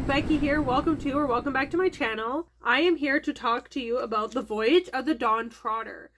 Becky here. Welcome back to my channel. I am here to talk to you about The Voyage of the Dawn Trotter.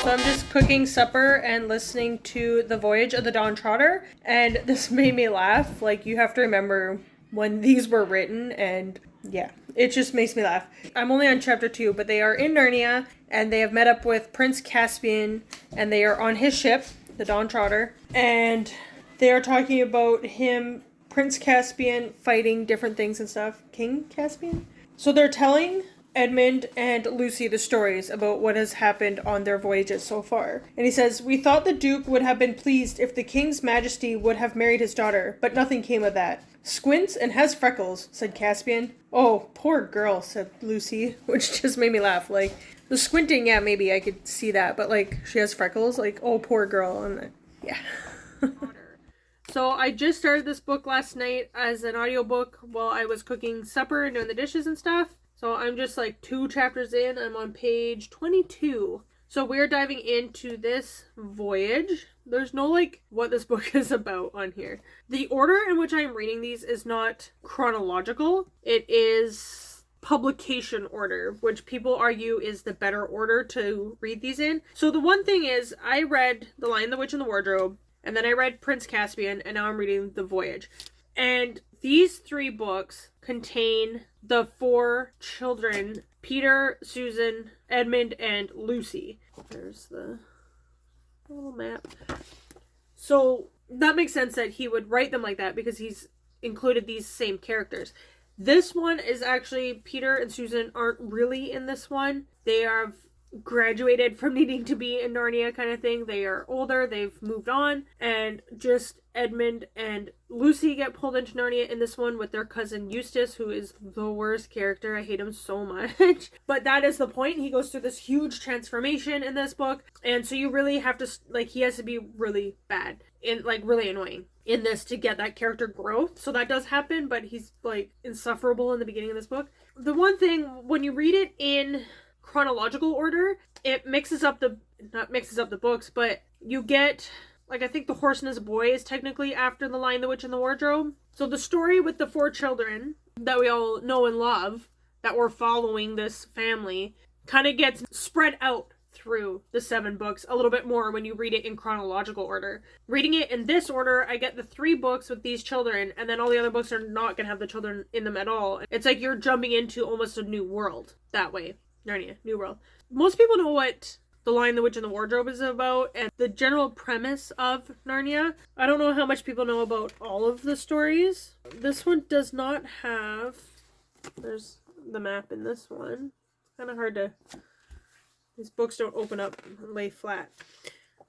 So I'm just cooking supper and listening to The Voyage of the Dawn Trotter, and this made me laugh. Like, you have to remember when these were written, and yeah, it just makes me laugh. I'm only on chapter 2, but they are in Narnia, and they have met up with Prince Caspian, and they are on his ship, the Dawn Trotter, and they are talking about him, Prince Caspian, fighting different things and stuff. King Caspian? So they're telling Edmund and Lucy the stories about what has happened on their voyages so far. And he says, "We thought the Duke would have been pleased if the King's Majesty would have married his daughter, but nothing came of that. Squints and has freckles," said Caspian. "Oh, poor girl," said Lucy, which just made me laugh. Like, the squinting, yeah, maybe I could see that, but like, she has freckles, like, oh, poor girl, and yeah. So I just started this book last night as an audiobook while I was cooking supper and doing the dishes and stuff. So I'm just like 2 chapters in. I'm on page 22. So we're diving into this voyage. There's no like what this book is about on here. The order in which I am reading these is not chronological. It is publication order, which people argue is the better order to read these in. So the one thing is, I read The Lion, the Witch, and the Wardrobe, and then I read Prince Caspian, and now I'm reading The Voyage. And these 3 books contain the 4 children, Peter, Susan, Edmund, and Lucy. There's the little map. So that makes sense that he would write them like that because he's included these same characters. This one is actually, Peter and Susan aren't really in this one. They have graduated from needing to be in Narnia kind of thing. They are older, they've moved on, and just Edmund and Lucy get pulled into Narnia in this one with their cousin Eustace, who is the worst character. I hate him so much. But that is the point. He goes through this huge transformation in this book, and so you really have to, like, he has to be really bad and like really annoying in this to get that character growth. So that does happen, but he's like insufferable in the beginning of this book. The one thing, when you read it in chronological order, it not mixes up the books, but you get, like, I think The Horse and His Boy is technically after The Lion, the Witch, and the Wardrobe. So the story with the 4 children that we all know and love, that we're following this family, kind of gets spread out through the 7 books a little bit more when you read it in chronological order. Reading it in this order, I get the 3 books with these children, and then all the other books are not going to have the children in them at all. It's like you're jumping into almost a new world that way. Narnia, New World. Most people know what The Lion, the Witch, and the Wardrobe is about, and the general premise of Narnia. I don't know how much people know about all of the stories. This one does not have... There's the map in this one. It's kind of hard to... These books don't open up and lay flat.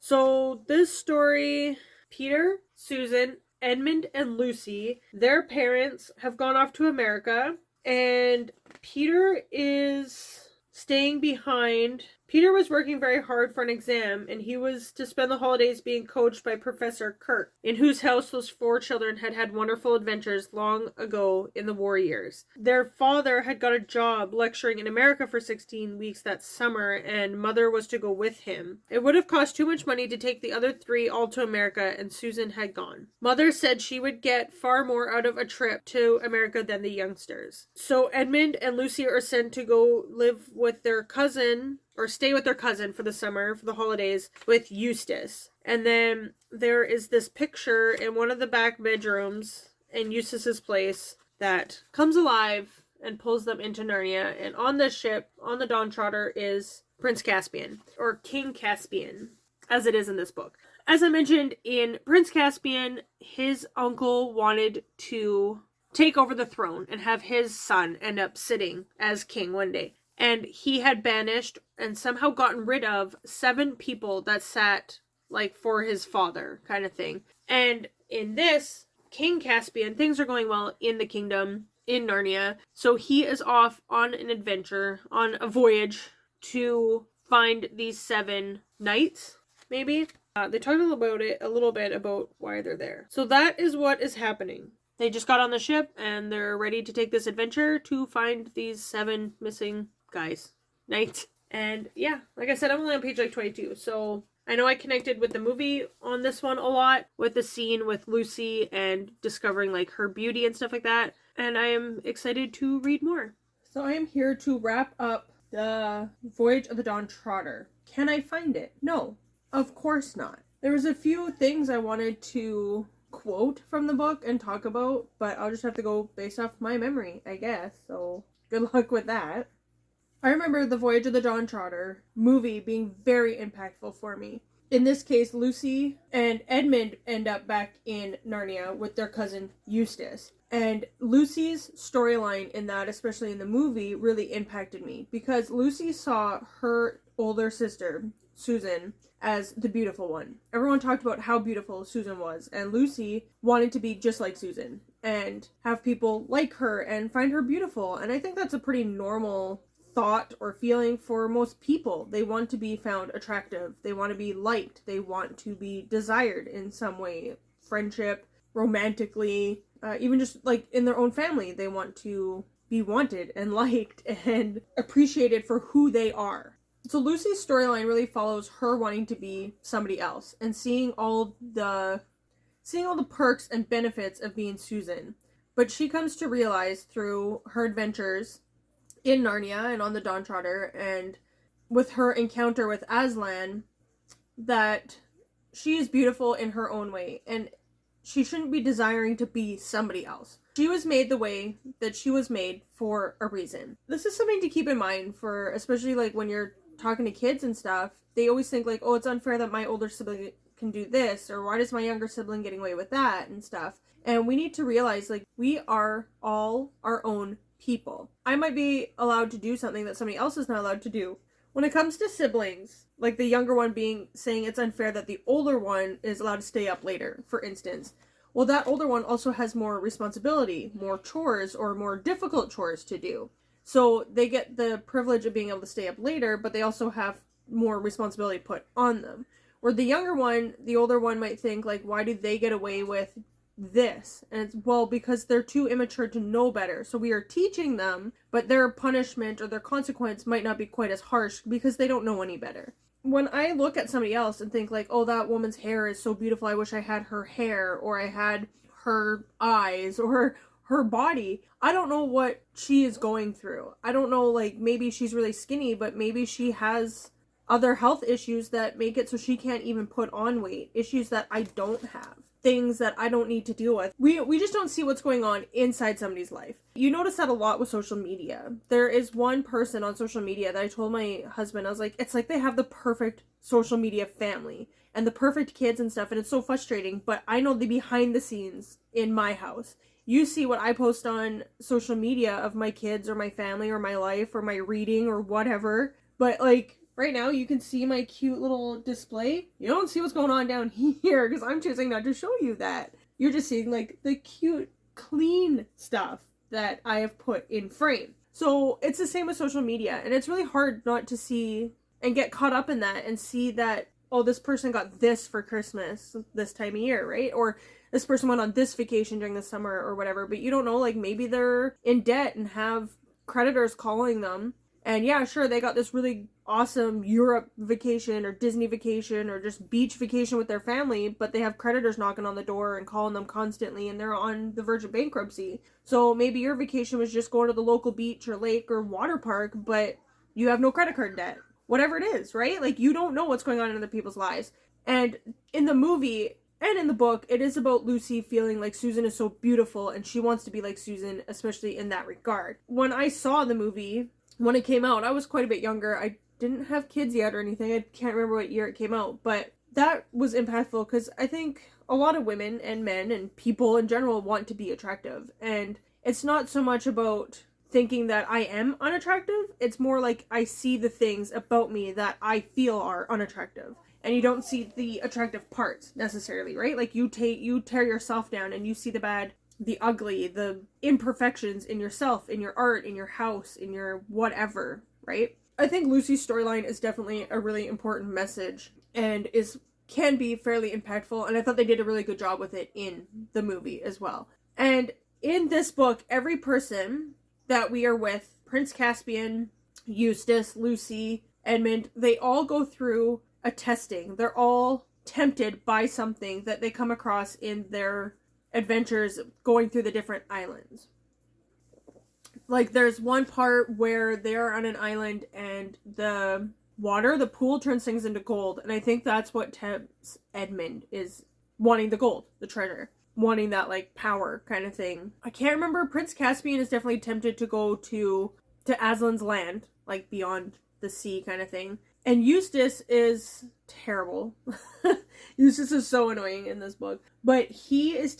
So this story, Peter, Susan, Edmund, and Lucy, their parents have gone off to America, and Peter is staying behind. Peter was working very hard for an exam, and he was to spend the holidays being coached by Professor Kirk, in whose house those 4 children had had wonderful adventures long ago in the war years. Their father had got a job lecturing in America for 16 weeks that summer, and Mother was to go with him. It would have cost too much money to take the other 3 all to America, and Susan had gone. Mother said she would get far more out of a trip to America than the youngsters. So Edmund and Lucy are sent to go live with their cousin, or stay with their cousin for the summer, for the holidays, with Eustace. And then there is this picture in one of the back bedrooms in Eustace's place that comes alive and pulls them into Narnia. And on this ship, on the Dawn Trotter, is Prince Caspian, or King Caspian, as it is in this book. As I mentioned, in Prince Caspian, his uncle wanted to take over the throne and have his son end up sitting as king one day. And he had banished and somehow gotten rid of 7 people that sat, like, for his father, kind of thing. And in this, King Caspian, things are going well in the kingdom, in Narnia. So he is off on an adventure, on a voyage, to find these 7 knights, maybe. They talked about it a little bit, about why they're there. So that is what is happening. They just got on the ship, and they're ready to take this adventure to find these 7 missing guys. Knights. And yeah, like I said, I'm only on page like 22, so I know I connected with the movie on this one a lot, with the scene with Lucy and discovering like her beauty and stuff like that, and I am excited to read more. So I am here to wrap up the Voyage of the Dawn Trotter. Can I find it? No, of course not. There was a few things I wanted to quote from the book and talk about, but I'll just have to go based off my memory, I guess, so good luck with that. I remember the Voyage of the Dawn Trotter movie being very impactful for me. In this case, Lucy and Edmund end up back in Narnia with their cousin Eustace. And Lucy's storyline in that, especially in the movie, really impacted me because Lucy saw her older sister, Susan, as the beautiful one. Everyone talked about how beautiful Susan was, and Lucy wanted to be just like Susan and have people like her and find her beautiful. And I think that's a pretty normal thought or feeling for most people. They want to be found attractive. They want to be liked. They want to be desired in some way. Friendship, romantically, even just like in their own family. They want to be wanted and liked and appreciated for who they are. So Lucy's storyline really follows her wanting to be somebody else and seeing all the perks and benefits of being Susan. But she comes to realize through her adventures in Narnia and on the Dawn Trotter and with her encounter with Aslan that she is beautiful in her own way and she shouldn't be desiring to be somebody else. She was made the way that she was made for a reason. This is something to keep in mind for, especially like when you're talking to kids and stuff. They always think like, oh, it's unfair that my older sibling can do this, or why does my younger sibling getting away with that and stuff. And we need to realize like we are all our own people. I might be allowed to do something that somebody else is not allowed to do. When it comes to siblings, like the younger one saying it's unfair that the older one is allowed to stay up later, for instance. Well, that older one also has more responsibility, more chores, or more difficult chores to do. So they get the privilege of being able to stay up later, but they also have more responsibility put on them. Or the younger one, the older one might think like, why do they get away with this? And it's, well, because they're too immature to know better. So we are teaching them, but their punishment or their consequence might not be quite as harsh because they don't know any better. When I look at somebody else and think like, oh, that woman's hair is so beautiful, I wish I had her hair, or I had her eyes, or her body, I don't know what she is going through. I don't know, like, maybe she's really skinny, but maybe she has other health issues that make it so she can't even put on weight. Issues that I don't have. Things that I don't need to deal with. We just don't see what's going on inside somebody's life. You notice that a lot with social media. There is one person on social media that I told my husband, I was like, it's like they have the perfect social media family and the perfect kids and stuff, and it's so frustrating, but I know the behind the scenes in my house. You see what I post on social media of my kids or my family or my life or my reading or whatever, but like right now you can see my cute little display. You don't see what's going on down here because I'm choosing not to show you that. You're just seeing like the cute, clean stuff that I have put in frame. So it's the same with social media, and it's really hard not to see and get caught up in that and see that, oh, this person got this for Christmas this time of year, right? Or this person went on this vacation during the summer or whatever, but you don't know, like maybe they're in debt and have creditors calling them. And yeah, sure, they got this really awesome Europe vacation or Disney vacation or just beach vacation with their family, but they have creditors knocking on the door and calling them constantly, and they're on the verge of bankruptcy. So maybe your vacation was just going to the local beach or lake or water park, but you have no credit card debt. Whatever it is, right? Like, you don't know what's going on in other people's lives. And in the movie and in the book, it is about Lucy feeling like Susan is so beautiful and she wants to be like Susan, especially in that regard. When I saw the movie, when it came out, I was quite a bit younger. I didn't have kids yet or anything. I can't remember what year it came out, but that was impactful because I think a lot of women and men and people in general want to be attractive. And it's not so much about thinking that I am unattractive. It's more like I see the things about me that I feel are unattractive. And you don't see the attractive parts necessarily, right? Like you tear yourself down and you see the bad, the ugly, the imperfections in yourself, in your art, in your house, in your whatever, right? I think Lucy's storyline is definitely a really important message and can be fairly impactful, and I thought they did a really good job with it in the movie as well. And in this book, every person that we are with, Prince Caspian, Eustace, Lucy, Edmund, they all go through a testing. They're all tempted by something that they come across in their adventures going through the different islands. Like, there's one part where they're on an island and the pool turns things into gold. And I think that's what tempts Edmund, is wanting the gold, the treasure. Wanting that, like, power kind of thing. I can't remember. Prince Caspian is definitely tempted to go to Aslan's land, like, beyond the sea kind of thing. And Eustace is terrible. Eustace is so annoying in this book. But he is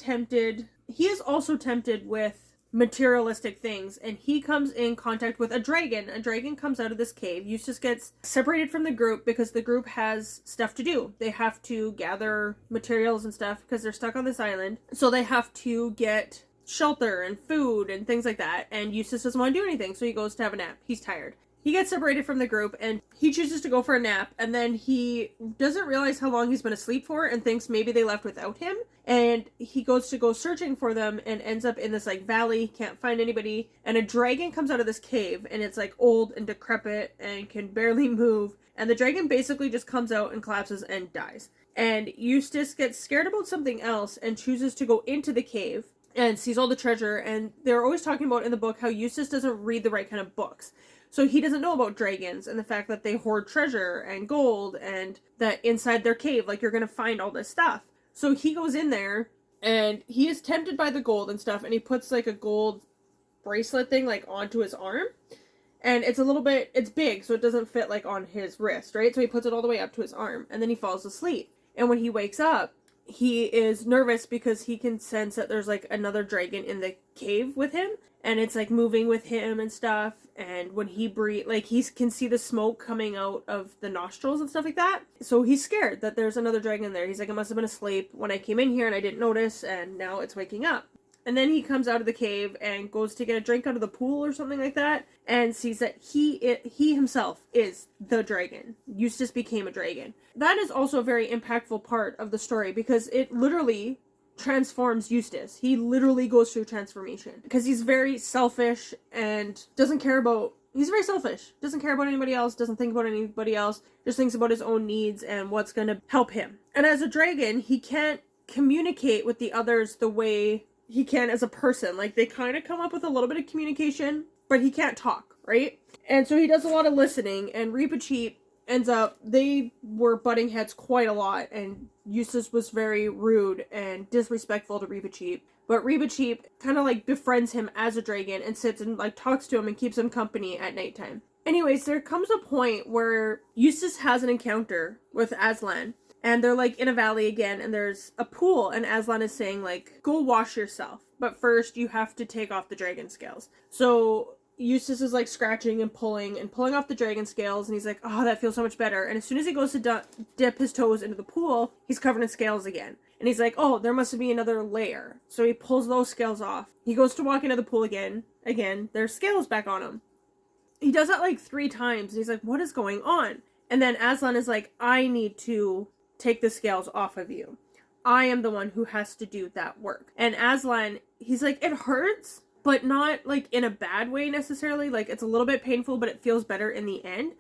also tempted with materialistic things, and he comes in contact with a dragon. A dragon comes out of this cave. Eustace gets separated from the group because the group has stuff to do. They have to gather materials and stuff because they're stuck on this island. So they have to get shelter and food and things like that. And Eustace doesn't want to do anything, so he goes to have a nap. He's tired. He gets separated from the group and he chooses to go for a nap, and then he doesn't realize how long he's been asleep for and thinks maybe they left without him. And he goes to go searching for them and ends up in this, like, valley, can't find anybody. And a dragon comes out of this cave, and it's, like, old and decrepit and can barely move. And the dragon basically just comes out and collapses and dies. And Eustace gets scared about something else and chooses to go into the cave and sees all the treasure. And they're always talking about in the book how Eustace doesn't read the right kind of books. So he doesn't know about dragons and the fact that they hoard treasure and gold, and that inside their cave, like, you're going to find all this stuff. So he goes in there and he is tempted by the gold and stuff, and he puts, like, a gold bracelet thing, like, onto his arm. And it's big, so it doesn't fit, like, on his wrist, right? So he puts it all the way up to his arm, and then he falls asleep. And when he wakes up, he is nervous because he can sense that there's, like, another dragon in the cave with him. And it's, like, moving with him and stuff. And when he breathes, like, he can see the smoke coming out of the nostrils and stuff like that. So he's scared that there's another dragon in there. He's like, I must have been asleep when I came in here and I didn't notice, and now it's waking up. And then he comes out of the cave and goes to get a drink out of the pool or something like that, and sees that he himself is the dragon. Eustace became a dragon. That is also a very impactful part of the story, because it literally transforms Eustace. He literally goes through transformation because he's very selfish and he's very selfish, doesn't care about anybody else, doesn't think about anybody else, just thinks about his own needs and what's going to help him. And as a dragon, he can't communicate with the others the way he can as a person. Like, they kind of come up with a little bit of communication, but he can't talk, right? And so he does a lot of listening, and Reepicheep they were butting heads quite a lot, and Eustace was very rude and disrespectful to Reepicheep. But Reepicheep kind of, like, befriends him as a dragon and sits and, like, talks to him and keeps him company at nighttime. Anyways, there comes a point where Eustace has an encounter with Aslan, and they're, like, in a valley again, and there's a pool, and Aslan is saying, like, go wash yourself, but first you have to take off the dragon scales. So Eustace is, like, scratching and pulling off the dragon scales, and he's like, oh, that feels so much better. And as soon as he goes to dip his toes into the pool, he's covered in scales again. And he's like, oh, there must be another layer. So he pulls those scales off. He goes to walk into the pool again, there's scales back on him. He does that, like, 3 times, and he's like, what is going on? And then Aslan is like, I need to take the scales off of you. I am the one who has to do that work. And Aslan, he's like, it hurts, but not, like, in a bad way necessarily. Like, it's a little bit painful, but it feels better in the end.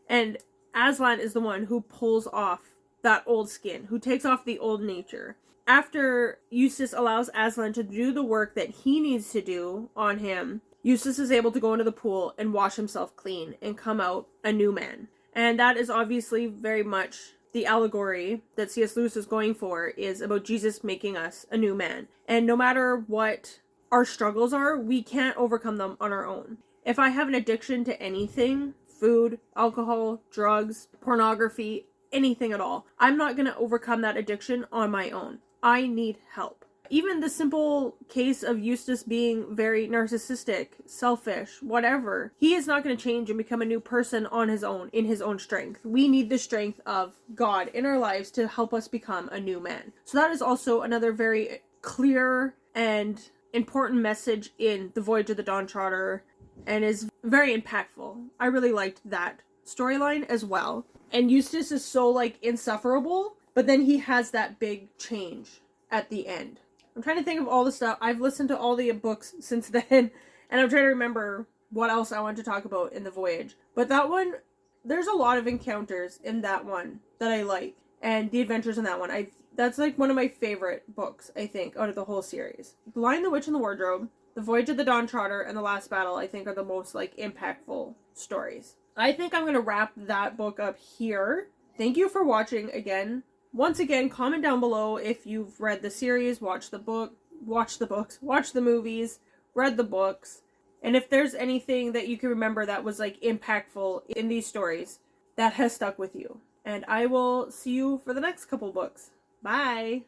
And Aslan is the one who pulls off that old skin, who takes off the old nature. After Eustace allows Aslan to do the work that he needs to do on him, Eustace is able to go into the pool and wash himself clean and come out a new man. And that is obviously very much the allegory that C.S. Lewis is going for, is about Jesus making us a new man. And no matter what our struggles are, we can't overcome them on our own. If I have an addiction to anything, food, alcohol, drugs, pornography, anything at all, I'm not going to overcome that addiction on my own. I need help. Even the simple case of Eustace being very narcissistic, selfish, whatever, he is not going to change and become a new person on his own, in his own strength. We need the strength of God in our lives to help us become a new man. So that is also another very clear and important message in The Voyage of the Dawn Trotter, and is very impactful. I really liked that storyline as well. And Eustace is so, like, insufferable, but then he has that big change at the end. I'm trying to think of all the stuff. I've listened to all the books since then, and I'm trying to remember what else I want to talk about in The Voyage. But that one, there's a lot of encounters in that one that I like. And The Adventures in that one. That's like one of my favorite books, I think, out of the whole series. The Lion, the Witch, and the Wardrobe, The Voyage of the Dawn Trotter, and The Last Battle, I think, are the most like impactful stories. I think I'm going to wrap that book up here. Thank you for watching again. Once again, comment down below if you've read the series, watched the book, watched the books, watched the movies, read the books, and if there's anything that you can remember that was like impactful in these stories that has stuck with you. And I will see you for the next couple books. Bye!